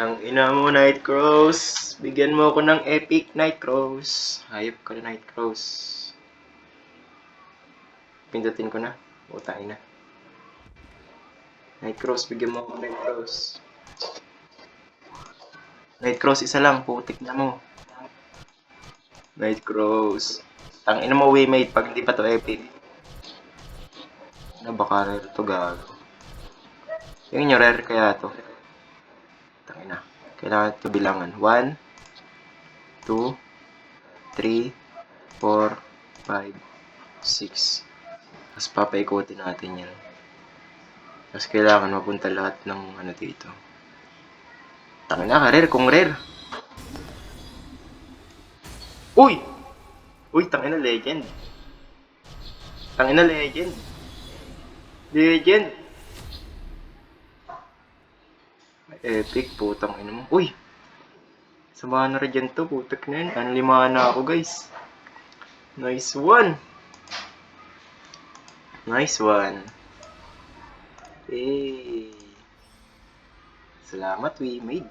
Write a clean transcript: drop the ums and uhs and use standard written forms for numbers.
Ang ina mo, Nightcross. Bigyan mo ako ng epic, Nightcross. Hayop ka na, Nightcross. Pindutin ko na. Utang ina. Nightcross, bigyan mo ako ng Nightcross. Nightcross, isa lang. Putik na mo. Nightcross. Ang ina mo, Waymate, pag hindi pa to epic. Na baka rare to, gago. Yung inyo, rare kaya to. Tangina. Kailangan ito bilangan. 1, 2, 3, 4, 5, 6. Tapos papaikutin natin yan. Tapos kailangan mapunta lahat ng ano dito. Tangina ka, rare kung rare. Uy! Uy, tangina legend. Tangina legend. Legend. Epic, putang ina mo. Uy! Samahan na rin dyan to, putak na yan. Anlimahan na ako, guys. Nice one. Nice one. Hey. Salamat, we made.